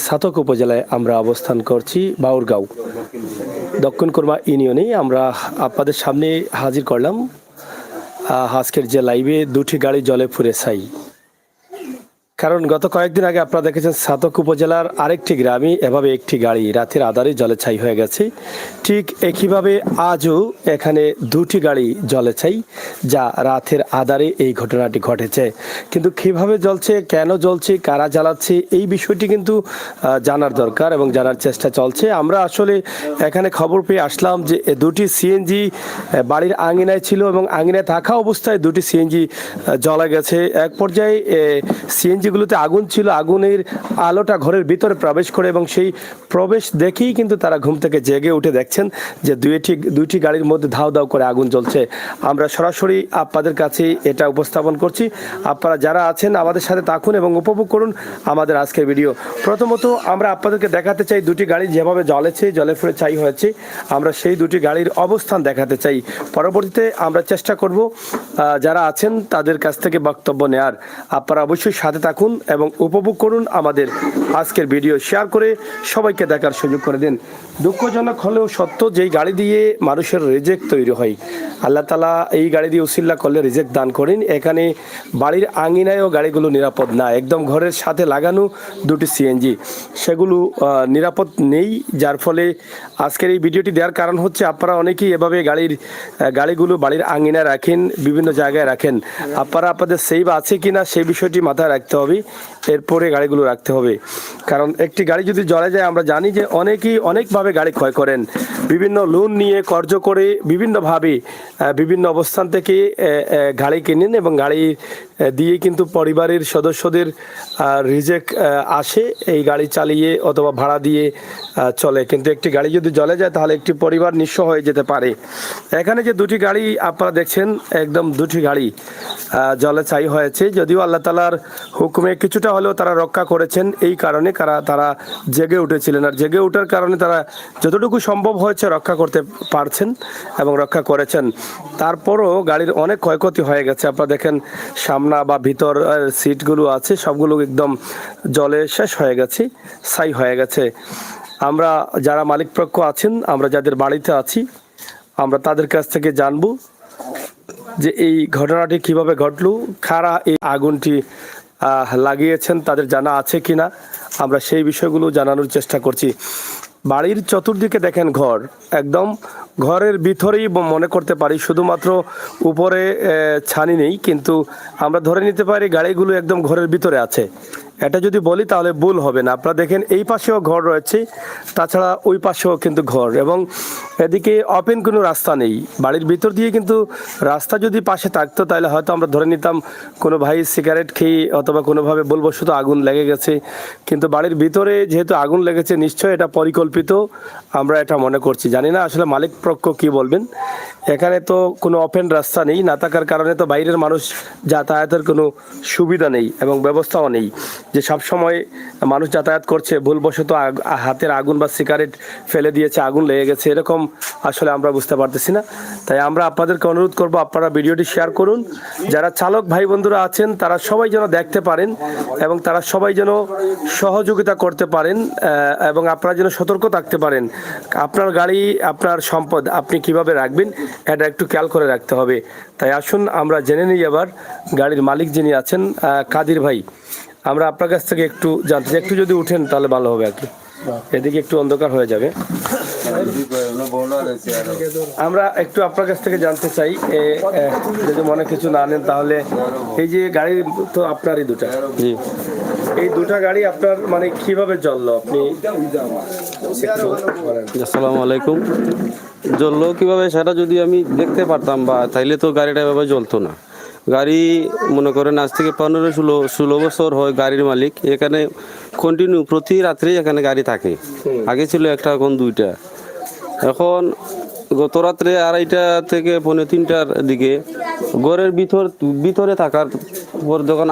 ছাতক উপজেলায় আমরা অবস্থান করছি বাউরগাঁও দক্ষিণ কুরমা ইউনিয়নে। আমরা আপনাদের সামনে হাজির করলাম আজকের যে লাইভে দুটি গাড়ি জলে পুড়ে ছাই। কারণ গত কয়েকদিন আগে আপনারা দেখেছেন ছাতক উপজেলার আরেকটি গ্রামে এভাবে একটি গাড়ি রাতের আধারে জলে ছাই হয়ে গেছে। ঠিক একইভাবে আজও এখানে দুটি গাড়ি জলে ছাই, যা রাতের আধারে এই ঘটনাটি ঘটেছে। কিন্তু কিভাবে জ্বলছে, কেন জ্বলছে, কারা জ্বালাচ্ছে, এই বিষয়টি কিন্তু জানার দরকার এবং জানার চেষ্টা চলছে। আমরা আসলে এখানে খবর পেয়ে আসলাম যে দুটি সিএনজি বাড়ির আঙিনায় ছিল এবং আঙিনায় থাকা অবস্থায় দুটি সিএনজি জ্বলা গেছে। এক পর্যায়ে সিএনজিগুলোতে আগুন ছিল, আগুনের আলোটা ঘরের ভিতরে প্রবেশ করে এবং সেই প্রবেশ দেখেই কিন্তু তারা ঘুম থেকে জেগে উঠে দেখছেন যে দুইটি গাড়ির মধ্যে ধাও ধাও করে আগুন জ্বলছে। আমরা সরাসরি আপনাদের কাছে এটা উপস্থাপন করছি। আপনারা যারা আছেন আমাদের সাথে থাকুন এবং উপভোগ করুন আমাদের আজকের ভিডিও। প্রথমত আমরা আপনাদেরকে দেখাতে চাই দুটি গাড়ি যেভাবে জ্বলেছে, জলে পুড়ে ছাই হয়েছে, আমরা সেই দুটি গাড়ির অবস্থান দেখাতে চাই। পরবর্তীতে আমরা চেষ্টা করব যারা আছেন তাদের কাছ থেকে বক্তব্য নেয়ার। আপনারা অবশ্যই সাথে থাকুন এবং উপভোগ করুন আমাদের আজকের ভিডিও। শেয়ার করে সবাইকে দেখার সুযোগ করে দিন। দুঃখজনক হলেও সত্য, যেই গাড়ি দিয়ে মানুষের রিজেক্ট তৈরি হয়, আল্লাহ তাআলা এই গাড়ি দিয়ে উসিল্লা করলে রিজেক্ট দান করেন। এখানে বাড়ির আঙিনায়ও গাড়িগুলো নিরাপদ না, একদম ঘরের সাথে লাগানো দুটি সিএনজি, সেগুলো নিরাপদ নেই। যার ফলে আজকের এই ভিডিওটি দেওয়ার কারণ হচ্ছে আপনারা অনেকেই এভাবে গাড়িগুলো বাড়ির আঙিনায় রাখেন, বিভিন্ন জায়গায় রাখেন। আপনারা আপনাদের সেভ আছে কিনা সেই বিষয়টি মাথায় রাখতে হবে, এরপরে গাড়িগুলো রাখতে হবে। কারণ একটি গাড়ি যদি জ্বলে যায়, আমরা জানি যে অনেকেই অনেকভাবে গাড়ি ক্ষয় করেন, বিভিন্ন লোন নিয়ে কর্জ করে বিভিন্নভাবে বিভিন্ন অবস্থান থেকে গাড়ি কেনেন এবং গাড়ি দিয়ে কিন্তু পরিবারের সদস্যদের রিজেক্ট আসে এই গাড়ি চালিয়ে অথবা ভাড়া দিয়ে চলে। কিন্তু একটি গাড়ি যদি জ্বলে যায় তাহলে একটি পরিবার নিঃস্ব হয়ে যেতে পারে। এখানে যে দুটি গাড়ি আপনারা দেখছেন, একদম দুটি গাড়ি জলে ছাই হয়েছে। যদিও আল্লাহ তাআলার হুকুমে কিছুটা হলেও তারা রক্ষা করেছেন, এই কারণে তারা জেগে উঠেছিলেন, আর জেগে ওঠার কারণে তারা যতটুকু সম্ভব হয়েছে রক্ষা করতে পারছেন এবং রক্ষা করেছেন। তারপরও গাড়ির অনেক ক্ষয়ক্ষতি হয়ে গেছে। আপনারা দেখেন সামনা বা ভিতর সিটগুলো আছে সবগুলো একদম জলে শেষ হয়ে গেছে, ছাই হয়ে গেছে। আমরা যারা মালিকপক্ষ আছেন, আমরা যাদের বাড়িতে আছি, আমরা তাদের কাছ থেকে জানবো যে এই ঘটনাটি কিভাবে ঘটলো, কারা এই আগুনটি লাগিয়েছেন, তাদের জানা আছে কিনা, আমরা সেই বিষয়গুলো জানানোর চেষ্টা করছি। বাড়ির চতুর্দিকে দেখেন ঘর, একদম ঘরের ভিতরেই মনে করতে পারি, শুধুমাত্র উপরে ছানি নেই, কিন্তু আমরা ধরে নিতে পারি গাড়িগুলো একদম ঘরের ভিতরে আছে। এটা যদি বলি তাহলে ভুল হবে না। আপনারা দেখেন এই পাশেও ঘর রয়েছে, তাছাড়া ওই পাশেও কিন্তু ঘর, এবং এদিকে ওপেন কোনো রাস্তা নেই। বাড়ির ভিতর দিয়ে কিন্তু রাস্তা যদি পাশে থাকতো তাহলে হয়তো আমরা ধরে নিতাম কোনো ভাই সিগারেট খেয়ে অথবা কোনোভাবে বলবশত আগুন লেগে গেছে। কিন্তু বাড়ির ভিতরে যেহেতু আগুন লেগেছে, নিশ্চয়ই এটা পরিকল্পিত, আমরা এটা মনে করছি। জানি না আসলে মালিক পক্ষ কী বলবেন। এখানে তো কোনো ওপেন রাস্তা নেই, না থাকার কারণে তো বাইরের মানুষ যাতায়াতের কোনো সুবিধা নেই এবং ব্যবস্থাও নেই যে সবসময় মানুষ যাতায়াত করছে, ভুলবশত হাতের আগুন বা সিগারেট ফেলে দিয়েছে, আগুন লেগে গেছে, এরকম আসলে আমরা বুঝতে পারতেছি না। তাই আমরা আপনাদেরকে অনুরোধ করব, আপনারা ভিডিওটি শেয়ার করুন। যারা চালক ভাই বন্ধুরা আছেন তারা সবাই যেন দেখতে পারেন এবং তারা সবাই যেন সহযোগিতা করতে পারেন এবং আপনারা যেন সতর্ক থাকতে পারেন। আপনার গাড়ি, আপনার সম্পদ আপনি কিভাবে রাখবেন এটা একটু খেয়াল করে রাখতে হবে। তাই আসুন আমরা জেনে নিই এবার গাড়ির মালিক যিনি আছেন, কাদির ভাই, আমরা আপনার কাছ থেকে একটু জানতে চাই। একটু যদি উঠেন তাহলে ভালো হবে আর কি, এদিকে একটু অন্ধকার হয়ে যাবে। আমরা একটু আপনার কাছ থেকে জানতে চাই, যদি মনে কিছু না নেন তাহলে, এই যে গাড়ি তো আপনারই দুটা, জি, এই দুটা গাড়ি আপনার মানে কিভাবে জ্বললো আপনি? আসসালামু আলাইকুম। জ্বললো কিভাবে সেটা যদি আমি দেখতে পারতাম বা তাইলে তো গাড়িটা এভাবে জ্বলতো না। গাড়ি মনে করেন আজ থেকে 15-16 বছর হয় গাড়ির মালিক, এখানে কন্টিনিউ প্রতি রাত্রেই এখানে গাড়ি থাকে। আগে ছিল একটা, এখন দুইটা। এখন গত রাত্রে 2:30 থেকে 2:45টার দিকে ঘরের ভিতরে থাকার পর যখন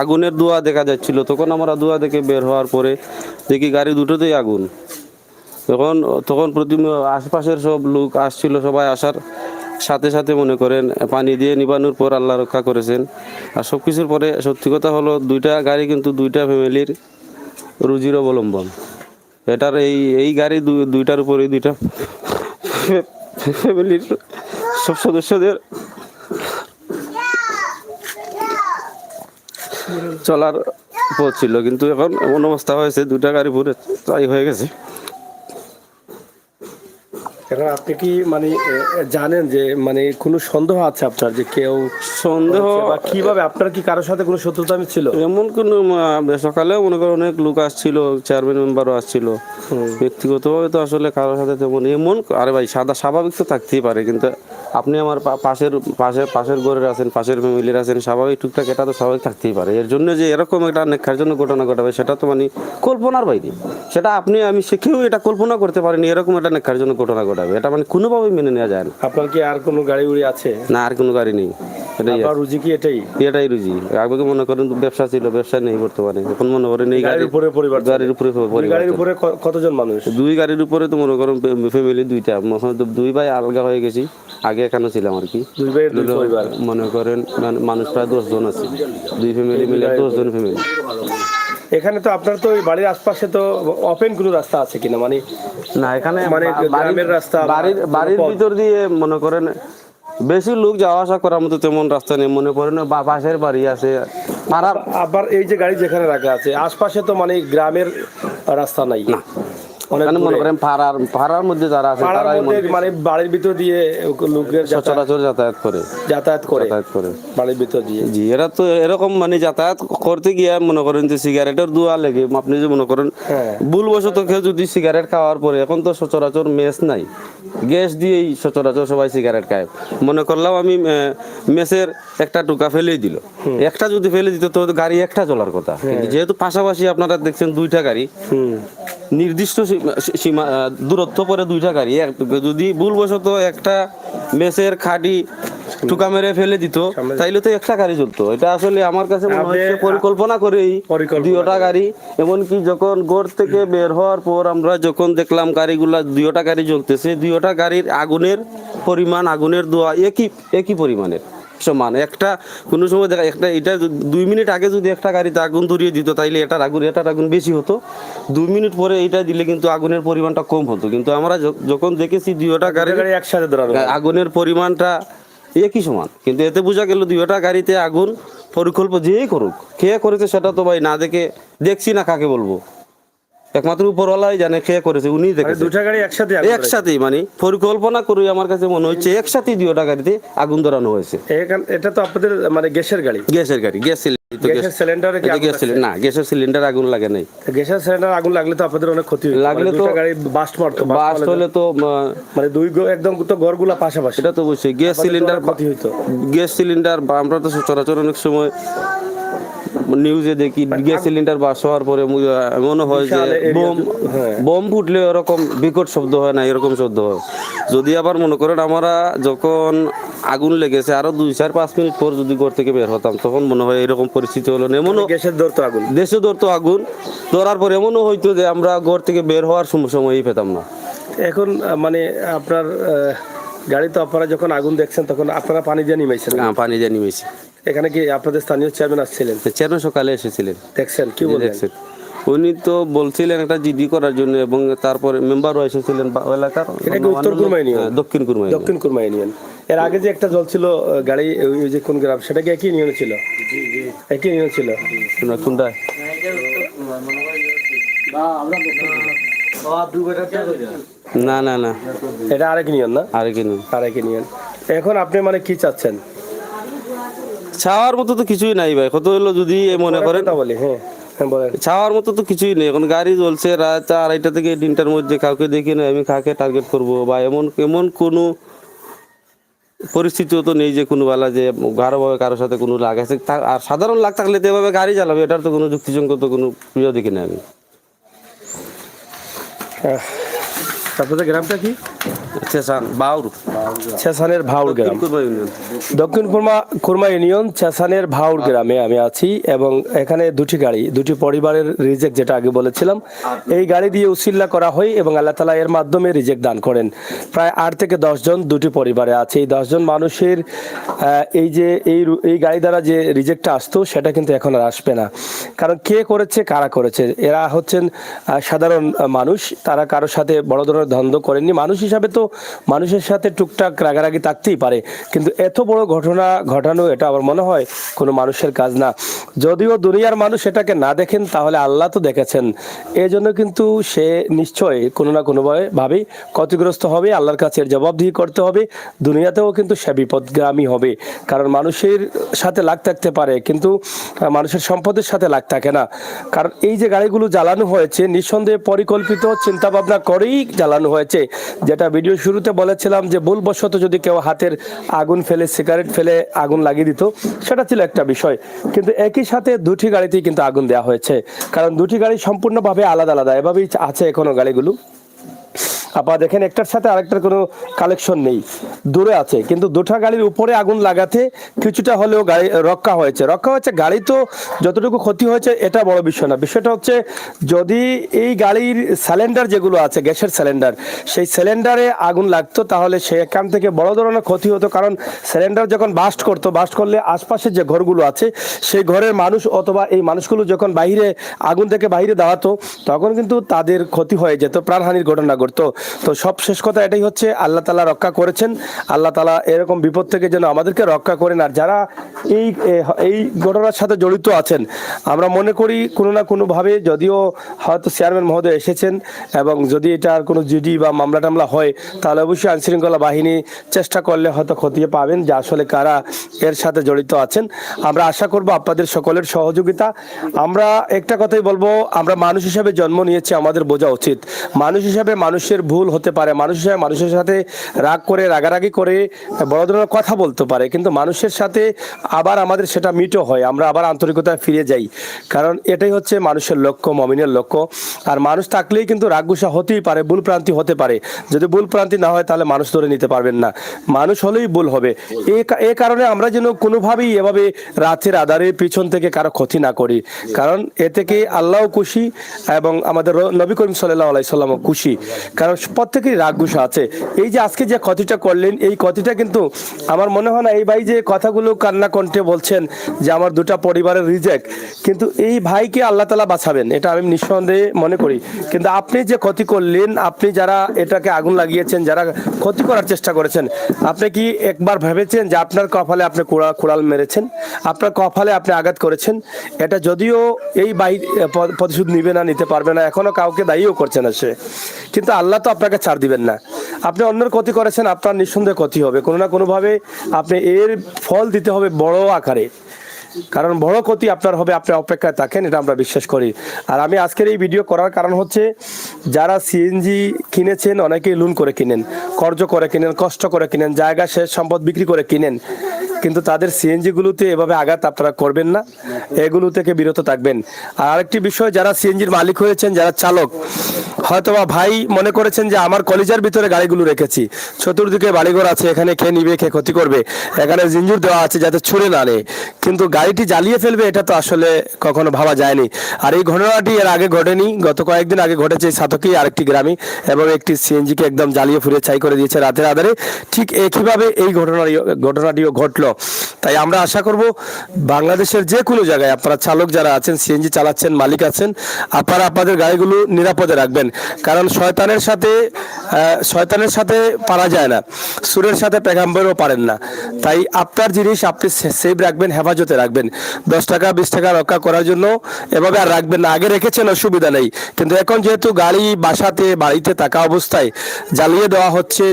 আগুনের ধোঁয়া দেখা যাচ্ছিল, তখন আমরা ধোঁয়া দেখে বের হওয়ার পরে দেখি গাড়ি দুটোতেই আগুন। তখন আশপাশের সব লোক আসছিল, সবাই আসার সাথে সাথে মনে করেন পানি দিয়ে নিবানোর পর আল্লাহ রক্ষা করেছেন। আর সব কিছুর পরে সত্যি কথা হলো, দুইটা গাড়ি কিন্তু দুইটা ফ্যামিলির রুজির অবলম্বন। এটার এই গাড়ি দুইটার উপরে দুইটা ফ্যামিলির সব সদস্যদের চলার পথ ছিল, কিন্তু এখন এমন অবস্থা হয়েছে দুইটা গাড়ি পুরো তাই হয়ে গেছে। এখন আপনি কি মানে জানেন যে মানে কোনো সন্দেহ আছে আপনার যে কেউ সন্দেহ বা কিভাবে আপনার কি কারোর সাথে কোনো শত্রুতা ছিল? এমন কোন সকালেও মনে করো অনেক লোক আসছিল, চেয়ারম্যান মেম্বারও আসছিল। ব্যক্তিগতভাবে তো আসলে কারোর সাথে তেমন এমন, আরে ভাই সাদা স্বাভাবিক তো থাকতেই পারে, কিন্তু আপনি আমার পাশের ঘরের আছেন, পাশের ফ্যামিলির আছেন, স্বাভাবিক টুকটাক এটা তো স্বাভাবিক থাকতেই পারে। এর জন্য যে এরকম একটা নেক্ষার জন্য ঘটনা ঘটাবে সেটা তো মানে কল্পনার বাইরে। সেটা আপনি আমি কেউ এটা কল্পনা করতে পারিনি এরকম একটা নেক্ষার জন্য ঘটনা ঘটাবে, এটা মানে কোনোভাবেই মেনে নেওয়া যায় না। আপনার কি আর কোনো গাড়ি উড়ি আছে? না, আর কোনো গাড়ি নেই। এটাই আপনার রুজি কি এটাই? এটাই রুজি। আগে মনে করেন ব্যবসা ছিল, ব্যবসা নেই বর্তমানে। এখন মনে করেন এই গাড়ির উপরে পরিবার, গাড়ির উপরে গাড়ির উপরে কতজন মানুষ? দুই গাড়ির উপরে তো মনে করেন ফ্যামিলি দুইটা, দুই ভাই আলগা হয়ে গেছি, আগে এখানে ছিলাম আর কি। দুই ভাই দুই পরিবার, মনে করেন মানুষ প্রায় 10 জন আছে, দুই ফ্যামিলি মিলে 10 জন ফ্যামিলি। এখানে তো আপনার তো বাড়ির আশপাশে তো ওপেন কোনো রাস্তা আছে কিনা? মানে না, এখানে মানে গ্রামের রাস্তা, বাড়ির ভিতর দিয়ে মনে করেন বেশি লোক যাওয়া আসা করার মতো তেমন রাস্তা নেই। মনে করেন পাশের বাড়ি আছে পাড়ার। আবার এই যে গাড়ি যেখানে রাখা আছে আশপাশে তো মানে গ্রামের রাস্তা নাই, মনে করেন পাড়ার মধ্যে যারা আছে তারাই মানে বাড়ির ভিতর দিয়ে লোকের সচরাচর যাতায়াত করে বাড়ির ভিতর দিয়ে। জি, এরা তো এরকম মানে যাতায়াত করতে গিয়ে মনে করেন যে সিগারেটের ধোঁয়া লেগে আপনি যে মনে করেন ভুলবশত কেউ যদি সিগারেট খাওয়ার পরে, এখন তো সচরাচর মেস নাই, গ্যাস দিয়েই সচরাচর সবাই সিগারেট খায়। মনে করলাম আমি মেসের একটা টুকা ফেলেই দিল, একটা যদি ফেলে দিত তো গাড়ি একটা চলার কথা, কিন্তু যেহেতু পাশাপাশি আপনারা দেখছেন দুইটা গাড়ি, নির্দিষ্ট সীমা দূরত্ব পরে দুইটা গাড়ি, যদি ভুলবশত একটা মেসের খাঁটি টুকা মেরে ফেলে দিত তাইলে তো একটা গাড়ি চলতো। এটা আসলে আমার কাছে মনে হচ্ছে পরিকল্পনা করেই দুইটা গাড়ি। এমনকি যখন ঘর থেকে বের হওয়ার পর আমরা যখন দেখলাম গাড়িগুলা দুইটা গাড়ি জ্বলতেছে, দুইটা গাড়ির আগুনের পরিমাণ, আগুনের ধোঁয়া একই পরিমাণের সমান। একটা কোনো সময় দেখা একটা এটা 2 মিনিট আগে যদি একটা গাড়িতে আগুন ধরিয়ে দিত তাইলে এটার আগুন বেশি হতো, 2 মিনিট পরে এইটা দিলে কিন্তু আগুনের পরিমাণটা কম হতো। কিন্তু আমরা যখন দেখেছি দুইটা গাড়ি একসাথে আগুনের পরিমাণটা একই সমান, কিন্তু এতে বোঝা গেল দুইটা গাড়িতে আগুন পরিকল্পনা যেই করুক, খেয়ে করেছে সেটা তো ভাই না দেখে দেখছি না কাকে বলবো, একমাত্র উপরওয়ালাই জানে খেয়ে করেছে, উনি দেখেছে। দুটা গাড়ি একসাথেই মানে পরিকল্পনা করে আমার কাছে মনে হচ্ছে একসাথেই দুইটা গাড়িতে আগুন ধরানো হয়েছে। এটা তো আপনাদের মানে গ্যাসের গাড়ি? গ্যাস সিলিন্ডারে না, গ্যাসের সিলিন্ডার আগুন লাগে নাই। গ্যাসের সিলিন্ডার আগুন লাগলে তো আপনাদের অনেক ক্ষতি হয়, লাগলে তো গাড়ি বাস্ট মারতো, বাস্ট হলে তো মানে একদম তো ঘরগুলা পাশাপাশি, এটা তো অবশ্যই গ্যাস সিলিন্ডার ক্ষতি হইতো। গ্যাস সিলিন্ডার আমরা তো সচরাচর অনেক সময় নিউজে দেখি গ্যাস সিলিন্ডার বাস হওয়ার পরে মনে হয় যে বোম ফুটলে এরকম বিকট শব্দ হয় না, এরকম শব্দ হয়। যদি আবার মনে করেন আমরা যখন আগুন লেগেছে আরো 2-4-5 মিনিট পর যদি ঘর থেকে বের হতাম, তখন মনে হয় এরকম পরিস্থিতি হলো না। এমনও দেশে ধরতো আগুন, ধরার পর এমনও হইতো যে আমরা ঘর থেকে বের হওয়ার সময়ই পেতাম না। এখন মানে আপনার গাড়ি তো আপনারা যখন আগুন দেখছেন তখন আপনারা পানি দিয়ে নিমেছেন? পানি দিয়ে নিমেছি। এখানে কি আপনাদের স্থানীয় চেয়ারম্যান আসছিলেন? চেয়ারম্যান সকালে এসেছিলেন। দেখছেন কি বলছেন? উনি তো বলছিলেন একটা জিডি করার জন্য, এবং তারপরে মেম্বারও এসেছিলেন এলাকার। এটা কি উত্তর কুরমা ইউনিয়ন? দক্ষিণ কুরমা ইউনিয়ন। এর আগে যে একটা জ্বলছিল গাড়ি, ওই যে কোন গ্রাম, সেটা কি একই ইউনিয়ন ছিল? একই ইউনিয়ন ছিল কোনটা? না না না, এটা আরেক ইউনিয়ন না? আরেক ইউনিয়ন। এখন আপনি মানে কি চাচ্ছেন? চাওয়ার মতো তো কিছুই নাই ভাই, কত হলো যদি মনে করেন বলি। চাওয়ার মতো তো কিছুই নেই। এখন গাড়ি জ্বলছে রাত 2:30 থেকে 3টার মধ্যে, কাউকে দেখি না আমি কাকে টার্গেট করব, বা এমন কোনো পরিস্থিতিও তো নেই যে কোনো বেলা যে গাঢ়ভাবে কারোর সাথে কোনো লাগ আছে। আর সাধারণ লাগ থাকলে তো এভাবে গাড়ি চালাবে, এটার তো কোনো যুক্তিসঙ্গত কোনো প্রিয় দেখি না আমি। আপনাদের গ্রামটা কি? চেসান বাউর চেসানের ভাউর গ্রাম, কুরবা ইউনিয়ন। দক্ষিণ খুরমা ইউনিয়ন চেসানের ভাউর গ্রামে আমি আছি। এবং এখানে দুটি গাড়ি, দুটি পরিবারের রিজেক্ট, যেটা আগে বলেছিলাম, এই গাড়ি দিয়ে উসিল্লা করা হয় এবং আল্লাহ তাআলা এর মাধ্যমে রিজেক্ট দান করেন। প্রায় 8 থেকে 10 জন দুটি পরিবারে আছে। এই 10 জন মানুষের এই যে এই গাড়ি দ্বারা যে রিজেক্টটা আসতো সেটা কিন্তু এখন আর আসবে না। কারণ কে করেছে, কারা করেছে, এরা হচ্ছেন সাধারণ মানুষ, তারা কারোর সাথে বড় ধরনের দ্বন্দ্ব করেননি। মানুষ হিসাবে তো মানুষের সাথে টুকটাক রাগারাগি থাকতেই পারে, কিন্তু এত বড় ঘটনা ঘটানো এটা আমার মনে হয় কোনো মানুষের কাজ না। যদিও দুনিয়ার মানুষ এটাকে না দেখেন, তাহলে আল্লাহ তো দেখেছেন। এই জন্য কিন্তু সে নিশ্চয়ই কোনো না কোনো ভাবেই ক্ষতিগ্রস্ত হবে, আল্লাহর কাছে এর জবাবদিহি করতে হবে। দুনিয়াতেও কিন্তু সে বিপদগামী হবে, কারণ মানুষের সাথে লাগ থাকতে পারে কিন্তু মানুষের সম্পদের সাথে লাগ থাকে না। কারণ এই যে গাড়িগুলো জ্বালানো হয়েছে নিঃসন্দেহে পরিকল্পিত চিন্তা ভাবনা করেই জ্বালানো হয়েছে। যেটা ভিডিও শুরুতে বলেছিলাম যে ভুলবশত যদি কেউ হাতের আগুন ফেলে, সিগারেট ফেলে আগুন লাগিয়ে দিত, সেটা ছিল একটা বিষয়। কিন্তু একই সাথে দুটি গাড়িতেই কিন্তু আগুন দেওয়া হয়েছে, কারণ দুটি গাড়ি সম্পূর্ণভাবে আলাদা আলাদা এভাবেই আছে এখনো গাড়িগুলো। আপনারা দেখেন একটার সাথে আরেকটার কোনো কালেকশন নেই, দূরে আছে, কিন্তু দুটা গাড়ির উপরে আগুন লাগাতে কিছুটা হলেও গাড়ি রক্ষা হয়েছে। গাড়ি তো যতটুকু ক্ষতি হয়েছে এটা বড় বিষয় না। বিষয়টা হচ্ছে যদি এই গাড়ির সিলিন্ডার যেগুলো আছে, গ্যাসের সিলিন্ডার, সেই সিলিন্ডারে আগুন লাগতো তাহলে সেখান থেকে বড় ধরনের ক্ষতি হতো। কারণ সিলিন্ডার যখন বাস্ট করলে আশপাশের যে ঘরগুলো আছে সেই ঘরের মানুষ অথবা এই মানুষগুলো যখন আগুন থেকে বাইরে দাঁড়াতো তখন কিন্তু তাদের ক্ষতি হয়ে যেত, প্রাণহানির ঘটনা ঘটতো। তো সব শেষ কথা এটাই হচ্ছে, আল্লাহ তাআলা রক্ষা করেছেন। আল্লাহ তাআলা এরকম বিপদ থেকে যেন আমাদেরকে রক্ষা করেন। আর যারা এই ঘটনার সাথে জড়িত আছেন, আমরা মনে করি কোনো না কোনোভাবে, যদিও হয়তো চেয়ারম্যান মহোদয় এসেছেন এবং যদি এটার কোনো জিডি বা মামলা টামলা হয় তাহলে অবশ্যই আইনশৃঙ্খলা বাহিনী চেষ্টা করলে হয়তো খতিয়ে পাবেন যে আসলে কারা এর সাথে জড়িত আছেন। আমরা আশা করব আপনাদের সকলের সহযোগিতা। আমরা একটা কথাই বলবো, আমরা মানুষ হিসাবে জন্ম নিয়েছি, আমাদের বোঝা উচিত মানুষ হিসাবে মানুষের ভুল হতে পারে, মানুষ হিসাবে মানুষের সাথে রাগারাগি করে বড় ধরনের কথা বলতে পারে, কিন্তু মানুষের সাথে আবার আমাদের সেটা মিটও হয়, আমরা আবার আন্তরিকতায় ফিরে যাই। কারণ এটাই হচ্ছে মানুষের লক্ষ্য, মুমিনের লক্ষ্য। আর মানুষ থাকলেই কিন্তু রাগ গুসা হতেই পারে, ভুল প্রান্তি হতে পারে। যদি ভুল প্রান্তি না হয় তাহলে মানুষ ধরে নিতে পারবেন না, মানুষ হলেই ভুল হবে। এই কারণে আমরা যেন কোনোভাবেই এভাবে রাতের আধারে পিছন থেকে কারো ক্ষতি না করি, কারণ এ থেকে আল্লাহও খুশি এবং আমাদের নবী করিম সাল্লাল্লাহু আলাইহি সাল্লামও খুশি। কারণ প্রত্যেকেরই রাগ গুসা আছে। এই যে আজকে যে ক্ষতিটা করলেন, এই ক্ষতিটা কিন্তু আমার মনে হয় না এই ভাই যে কথাগুলো কান্না কণ্ঠে বলছেন যে আমার দুটা পরিবারের রিজেক্ট, কিন্তু এই ভাইকে আল্লাহ তাআলা বাঁচাবেন এটা আমি নিঃসন্দেহে মনে করি। কিন্তু আপনি যে ক্ষতি করলেন, আপনি যারা এটাকে আগুন লাগিয়েছেন, যারা ক্ষতি করার চেষ্টা করেছেন, আপনি কি একবার ভেবেছেন যে আপনার কপালে আপনি কোড়াল মেরেছেন, আপনার কপালে আপনি আঘাত করেছেন? এটা যদিও এই ভাই প্রতিশোধ নিতে পারবে না, এখনো কাউকে দায়ীও করছে না সে, কিন্তু আল্লাহ তো আপনাকে ছাড় দিবেন না। আপনি অন্যের ক্ষতি করেছেন, আপনার নিঃসন্দেহে ক্ষতি হবে, কোনো না কোনোভাবে আপনি এর ফল দিতে হবে বড় আকারে। কারণ বড় ক্ষতি আপনার হবে, আপনি অপেক্ষায় থাকেন, এটা আমরা বিশ্বাস করি। আর আমি আজকের এই ভিডিও করার কারণ হচ্ছে, যারা সিএনজি কিনেছেন, অনেকেই লোন করে কিনেন, কর্জ করে কিনেন, কষ্ট করে কিনেন, জায়গা শেষ সম্পদ বিক্রি করে কিনেন, কিন্তু তাদের সিএনজিগুলোতে এভাবে আঘাত আপনারা করবেন না, এগুলো থেকে বিরত থাকবেন। আর আরেকটি বিষয়, যারা সিএনজির মালিক হয়েছেন, যারা চালক, হয়তোবা ভাই মনে করেছেন যে আমার কলিজার ভিতরে গাড়িগুলো রেখেছি, চতুর্দিকে বাড়িঘর আছে, এখানে খেয়ে নিবে, খেয়ে ক্ষতি করবে, এখানে জিঞ্জুর দেওয়া আছে যাতে ছুড়ে না নেয়, কিন্তু গাড়িটি জ্বালিয়ে ফেলবে, এটা তো আসলে কখনো ভাবা যায়নি। আর এই ঘটনাটি এর আগে ঘটেনি, গত কয়েকদিন আগে ঘটেছে সাতকি আরেকটি গ্রামে, এবং একটি সিএনজিকে একদম জ্বালিয়ে ফুরিয়ে ছাই করে দিয়েছে রাতের আধারে। ঠিক একইভাবে এই ঘটনাটিও ঘটলো। তাই আমরা আশা করব বাংলাদেশের যে কোনো জায়গায় আপনারা চালক যারা আছেন, সিএনজি চালাচ্ছেন, মালিক আছেন, আপনারা আপনাদের গাড়িগুলো নিরাপদে রাখবেন। কারণ শয়তানের সাথে পারা যায় না, সুরের সাথে পেগাম্বরও পারেন না। তাই আপনার জিনিস আপনি সেভ রাখবেন, হেফাজতে রাখবেন। 10 টাকা 20 টাকা রক্ষা করার জন্য এভাবে আর রাখবেন না। আগে রেখেছেন, অসুবিধা নেই, কিন্তু এখন যেহেতু গাড়ি বাড়িতে থাকা অবস্থায়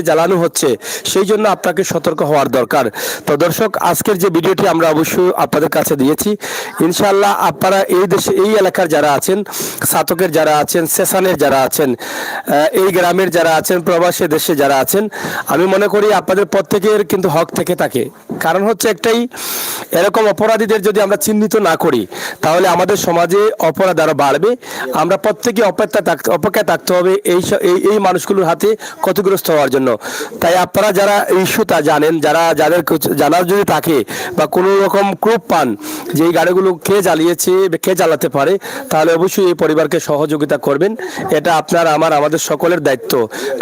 জ্বালানো হচ্ছে, সেই জন্য আপনাকে সতর্ক হওয়ার দরকার। তো দর্শক, আজকের যে ভিডিওটি আমরা অবশ্যই আপনাদের কাছে দিয়েছি, ইনশাআল্লাহ আপনারা এই এলাকার যারা আছেন, সাতকের যারা আছেন, সেসানের যারা আছেন, এই গ্রামের যারা আছেন, প্রবাসী দেশে যারা আছেন, আমি মনে করি আপনাদের প্রত্যেকের কিন্তু হক থেকে থাকে। কারণ হচ্ছে একটাই, এরকম অপরাধীদের যদি আমরা চিহ্নিত না করি তাহলে আমাদের সমাজে অপরাধ আরো বাড়বে। আমরা প্রত্যেকে অপেক্ষায় থাকতে হবে এই মানুষগুলোর হাতে ক্ষতিগ্রস্ত হওয়ার জন্য। তাই আপনারা যারা ইস্যুটা জানেন, যাদের জানার যদি থাকে বা কোনো রকম ক্লু পান যে এই গাড়িগুলো কে জ্বালিয়েছে, কে জ্বালাতে পারে, তাহলে অবশ্যই এই পরিবারকে সহযোগিতা করবেন। এটা আপনার আমাদের সকলের দায়িত্ব।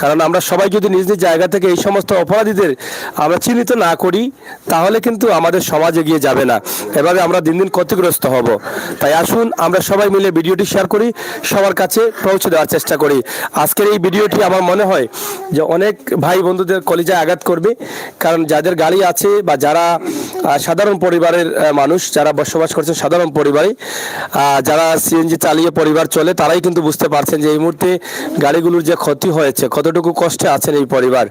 কারণ আমরা সবাই যদি নিজ নিজ জায়গা থেকে এই সমস্ত অপরাধীদের আমরা চিহ্নিত না করি তাহলে কিন্তু আমাদের সমাজ এগিয়ে যাবে না, এভাবে আমরা দিন দিন ক্ষতিগ্রস্ত হব। তাই আসুন আমরা সবাই মিলে ভিডিওটি শেয়ার করি, সবার কাছে পৌঁছে দেওয়ার চেষ্টা করি। আজকের এই ভিডিওটি আমার মনে হয় যে অনেক ভাই বন্ধুদের কলিজায় আঘাত করবে। কারণ যাদের গাড়ি আছে বা যারা সাধারণ পরিবারের মানুষ, যারা বসবাস করছেন সাধারণ পরিবারে, যারা সিএনজি চালিয়ে পরিবার চলে, তারাই কিন্তু বুঝতে পারছেন যে এই মুহূর্তে গাড়িগুলোর যে ক্ষতি হয়েছে, কতটুকু কষ্টে আছেন এই পরিবার।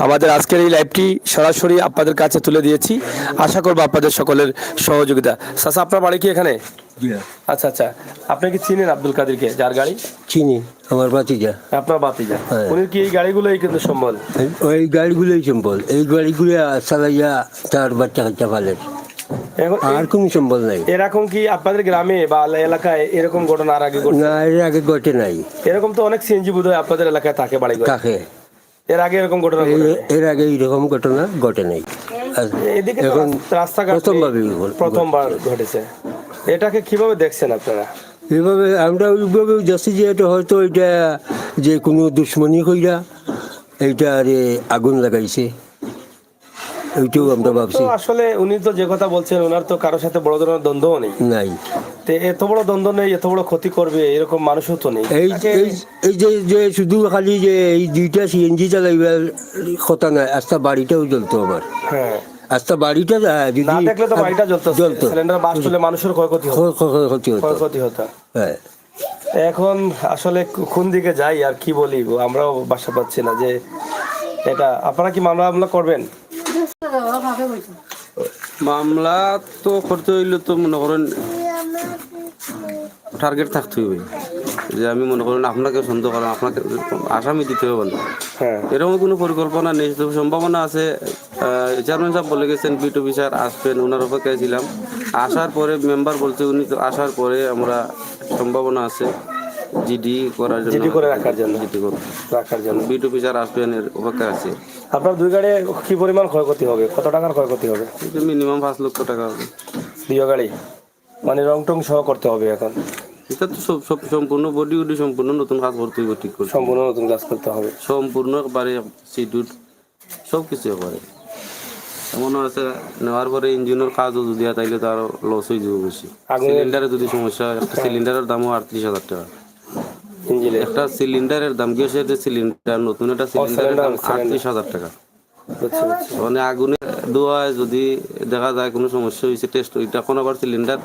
আমাদের আজকের এই লাইভটি সরাসরি আপনাদের কাছে তুলে দিয়েছি, আশা করবো আপনাদের সকলের সহযোগিতা। চাচা, আপনার বাড়ি কি এখানে? আচ্ছা আচ্ছা, আপনি কি চিনেন আব্দুল কাদেরকে, যার গাড়ি? চিনি, আমার ভাতিজা। আপনার ভাতিজা? হ্যাঁ। উনি কি এই গাড়িগুলোই কিন্তু সম্বল? ওই গাড়িগুলোই সম্বল, এই গাড়িগুলো চালাইয়া তার বাচ্চা কাচ্চা পালেন, এখন আর কোনো সম্বল নাই। এরকম কি আপনাদের গ্রামে বা এলাকায় এরকম ঘটনা আর আগে ঘটছে? না, এর আগে ঘটে নাই। এরকম তো অনেক সিএনজি বোধহয় আপনাদের এলাকায় থাকে বাড়ি ঘরে। কাকে এর আগে এরকম ঘটনা ঘটে? এর আগে এইরকম ঘটনা ঘটে নাই। আর এদিকে তো এখন রাস্তাঘাট প্রথমবার ঘটেছে। এটাকে কিভাবে দেখছেন আপনারা? এইভাবে আমরা ওইভাবে যাচ্ছি যে এটা হয়তো এটা যে কোনো দুশ্মনী কইরা এইটা আরে আগুন লাগাইছে, ওইটাও আমরা ভাবছি। তো আসলে উনি তো যে কথা বলছেন, ওনার তো কারোর সাথে বড় ধরনের দ্বন্দ্ব নেই। নাই, তো এত বড় দ্বন্দ্ব নেই, এত বড় ক্ষতি করবে এরকম মানুষও তো নেই। এই এই যে শুধু খালি যে এই দুইটা সিএনজি চালাইবার কথা নয়, আস্তা বাড়িটাও জ্বলতো আমার। হ্যাঁ, আস্তা বাড়িটা যদি না দেখলে তো বাড়িটা জ্বলতো। সিলিন্ডার বাস্ট হলে মানুষের ক্ষয়ক্ষতি হতো। ক্ষয়ক্ষতি হতো। হ্যাঁ, এখন আসলে কোন দিকে যাই আর কি বলি, আমরাও বাসা পাচ্ছি না। যে এটা আপনারা কি মামলা করবেন? মামলা তো করতে হইলে তো মনে করেন টার্গেট থাকতে হবে, যে আমি মনে করেন আপনাকে সন্দেহ করেন, আপনাকে আসামি দিতে হবে না। হ্যাঁ, এরকম কোনো পরিকল্পনা নেই। তবে সম্ভাবনা আছে। চেয়ারম্যান সাহেব বলে গেছেন বিট অফিসার আসবেন, ওনার অপেক্ষায় ছিলাম। আসার পরে মেম্বার বলছে উনি তো আসার পরে আমরা সম্ভাবনা আছে জিডি করার জন্য, জিডি করে রাখার জন্য বিট অফিসার আসবেন, এর অপেক্ষায় আছে। আপনার দুই গাড়ি কি পরিমাণ ক্ষয়ক্ষতি হবে? কত টাকার ক্ষয়ক্ষতি হবে? মিনিমাম 5 লক্ষ টাকা হবে। দুই গাড়ি মানে রং টং সহ করতে হবে এখন? এটা তো সব সম্পূর্ণ বডি উডি সম্পূর্ণ নতুন কাজ করতে হবে, ঠিক করে সম্পূর্ণ নতুন কাজ করতে হবে, সম্পূর্ণ একবারে সিটুট সব কিছু একবারে। এমন আছে নেওয়ার পরে ইঞ্জিনের কাজও যদি তাইলে তো আরো লস হয়ে যাবে বেশি। সিলিন্ডারে যদি সমস্যা হয়, একটা সিলিন্ডারের দামও 38,000 টাকা। একটা সিলিন্ডারের দাম, গ্যাসের যে সিলিন্ডার, নতুন একটা সিলিন্ডারের দাম 38,000 টাকা। মানে আগুনে দোয়ায় যদি দেখা যায় কোনো সমস্যা হয়েছে, টেস্ট তখন আবার সিলিন্ডার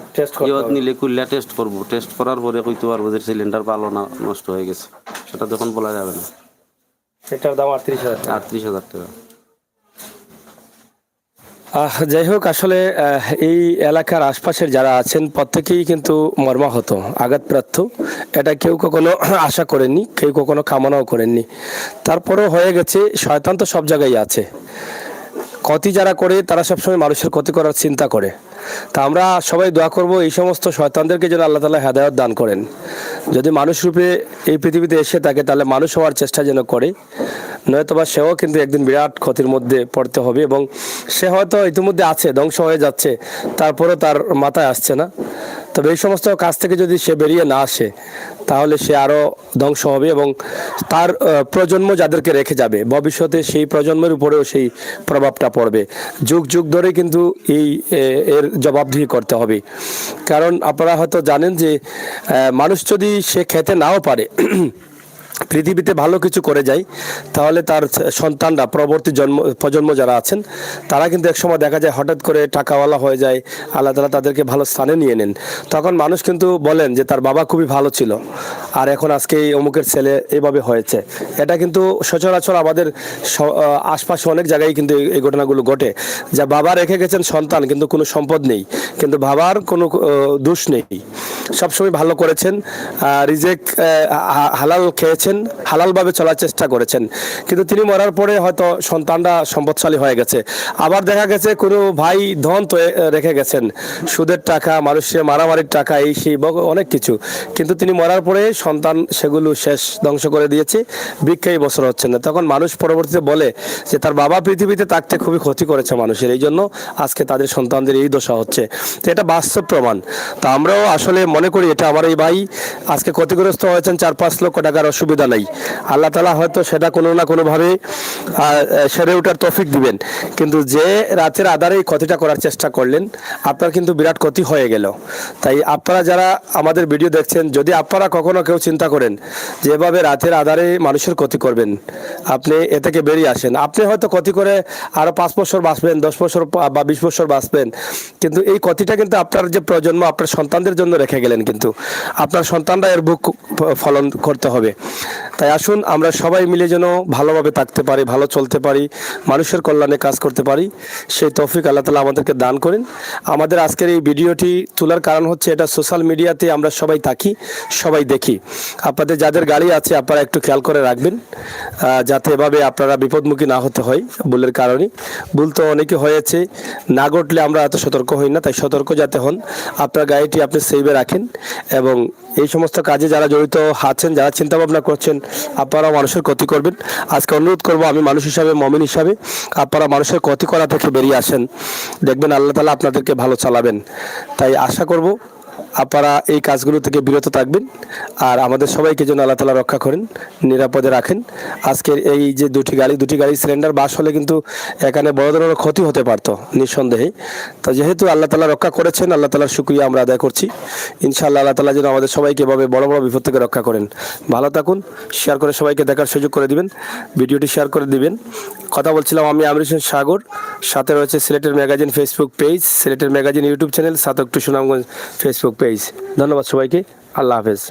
নিলে কুল্লা টেস্ট করবো। টেস্ট করার পরে কইতে পারবো যে সিলিন্ডার ভালো না নষ্ট হয়ে গেছে, সেটা তখন বলা যাবে না। এটার দাম 38,000 টাকা। যাই হোক, আসলে এই এলাকার আশপাশের যারা আছেন প্রত্যেকেই কিন্তু মর্মাহত, আঘাতপ্রাপ্ত। এটা কেউ কখনো আশা করেননি, কেউ কখনো কামনাও করেননি। তারপরেও হয়ে গেছে। শয়তান তো সব জায়গায় আছে। ক্ষতি যারা করে তারা সবসময় মানুষের ক্ষতি করার চিন্তা করে। তা আমরা সবাই দোয়া করব এই সমস্ত শয়তানদেরকে যেন আল্লাহ তাআলা হেদায়েত দান করেন। যদি মানুষ রূপে এই পৃথিবীতে এসে থাকে তাহলে মানুষ হওয়ার চেষ্টা যেন করে, নয়তোবা সেও কিন্তু একদিন বিরাট ক্ষতির মধ্যে পড়তে হবে। এবং সে হয়তো ইতিমধ্যে আছে, ধ্বংস হয়ে যাচ্ছে, তারপরেও তার মাথায় আসছে না। তবে এই সমস্ত কাজ থেকে যদি সে বেরিয়ে না আসে তাহলে সে আরও ধ্বংস হবে এবং তার প্রজন্ম যাদেরকে রেখে যাবে ভবিষ্যতে সেই প্রজন্মের উপরেও সেই প্রভাবটা পড়বে। যুগ যুগ ধরে কিন্তু এর জবাবদিহি করতে হবে। কারণ আপনারা হয়তো জানেন যে মানুষ যদি সে খেতে নাও পারে, পৃথিবীতে ভালো কিছু করে যায়, তাহলে তার সন্তানরা, পরবর্তী প্রজন্ম যারা আছেন তারা কিন্তু একসময় দেখা যায় হঠাৎ করে টাকাওয়ালা হয়ে যায়, আল্লাহ তাআলা তাদেরকে ভালো স্থানে নিয়ে নেন। তখন মানুষ কিন্তু বলেন যে তার বাবা খুবই ভালো ছিল আর এখন আজকে এই অমুকের ছেলে এভাবে হয়েছে। এটা কিন্তু সচরাচর আমাদের আশপাশে অনেক জায়গায় কিন্তু এই ঘটনাগুলো ঘটে, যা বাবা রেখে গেছেন সন্তান কিন্তু কোনো সম্পদ নেই, কিন্তু বাবার কোনো দোষ নেই, সবসময় ভালো করেছেন, রিজেক হালাল খেয়েছেন, হালালভাবে চলার চেষ্টা করেছেন, কিন্তু তিনি মরার পরে হয়তো সন্তানরা সম্পদশালী হয়ে গেছে। আবার দেখা গেছে কোনো ভাই ধন তো রেখে গেছেন, সুদের টাকা, মানুষের মারামারির টাকা, এই সেই অনেক কিছু, কিন্তু তিনি মরার পরে সন্তান সেগুলো শেষ ধ্বংস করে দিয়েছে, ভিক্ষাই বছর হচ্ছে না। তখন মানুষ পরবর্তীতে বলে যে তার বাবা পৃথিবীতে থাকতে খুবই ক্ষতি করেছে মানুষের, এই জন্য আজকে তাদের সন্তানদের এই দশা হচ্ছে। তো এটা বাস্তব প্রমাণ। তো আমরাও আসলে মনে করি এটা আমার এই ভাই আজকে ক্ষতিগ্রস্ত হয়েছেন, 4-5 লক্ষ টাকার অসুবিধা নেই, আল্লাহ তাআলা হয়তো সেটা কোনো না কোনোভাবে সেরে ওঠার তৌফিক দিবেন। কিন্তু যে রাতের আধারে এই ক্ষতিটা করার চেষ্টা করলেন, আপনার কিন্তু বিরাট ক্ষতি হয়ে গেল। তাই আপনারা যারা আমাদের ভিডিও দেখছেন, যদি আপনারা কখনো কেউ চিন্তা করেন যেভাবে রাতের আধারে মানুষের ক্ষতি করবেন, আপনি এ থেকে বেরিয়ে আসেন। আপনি হয়তো ক্ষতি করে আরো 5 বছর বাঁচবেন, 10 বছর বা 20 বছর বাঁচবেন, কিন্তু এই ক্ষতিটা কিন্তু আপনার যে প্রজন্ম, আপনার সন্তানদের জন্য রেখে গেলেন, কিন্তু আপনার সন্তানরা এর বুক ফলন করতে হবে। তাই আসুন আমরা সবাই মিলে যেন ভালোভাবে থাকতে পারি, ভালো চলতে পারি, মানুষের কল্যাণে কাজ করতে পারি, সেই তৌফিক আল্লাহ তাআলা আমাদেরকে দান করেন। আমাদের আজকের এই ভিডিওটি তোলার কারণ হচ্ছে এটা সোশ্যাল মিডিয়াতে আমরা সবাই থাকি, সবাই দেখি। আপনাদের যাদের গাড়ি আছে আপনারা একটু খেয়াল করে রাখবেন, যাতে এভাবে আপনারা বিপদমুখী না হতে হয় ভুলের কারণে। ভুল তো অনেকে হয়েছে, না ঘটলে আমরা এত সতর্ক হই না, তাই সতর্ক যাতে হন। আপনার গাড়িটি আপনি সেভে রাখেন, এবং এই সমস্ত কাজে যারা জড়িত আছেন, যারা চিন্তা ভাবনা করছেন আপনারা মানুষের ক্ষতি করবেন, আজকে অনুরোধ করব আমি মানুষ হিসাবে, মমিন হিসাবে, আপনারা মানুষের ক্ষতি করা থেকে বেরিয়ে আসেন, দেখবেন আল্লাহ তাআলা আপনাদেরকে ভালো চালাবেন। তাই আশা করব আপনারা এই কাজগুলো থেকে বিরত থাকবেন, আর আমাদের সবাইকে যেন আল্লাহ তাআলা রক্ষা করেন, নিরাপদে রাখেন। আজকের এই যে দুটি গাড়ি সিলিন্ডার বাস হলে কিন্তু এখানে বড় ধরনের ক্ষতি হতে পারতো নিঃসন্দেহে। তো যেহেতু আল্লাহ তাআলা রক্ষা করেছেন, আল্লাহ তাআলার শুকরিয়া আমরা আদায় করছি। ইনশাআল্লাহ আল্লাহ তাআলা যেন আমাদের সবাইকে এভাবে বড় বড় বিপদ থেকে রক্ষা করেন। ভালো থাকুন, শেয়ার করে সবাইকে দেখার সুযোগ করে দিবেন, ভিডিওটি শেয়ার করে দিবেন। কথা বলছিলাম আমি আমির হোসেন সাগর, সাথে রয়েছে সিলেটের ম্যাগাজিন ফেসবুক পেজ, সিলেটের ম্যাগাজিন ইউটিউব চ্যানেল, সাতক টু সুনামগঞ্জ ফেসবুক পেজ। ধন্যবাদ সবাইকে, আল্লাহ হাফেজ।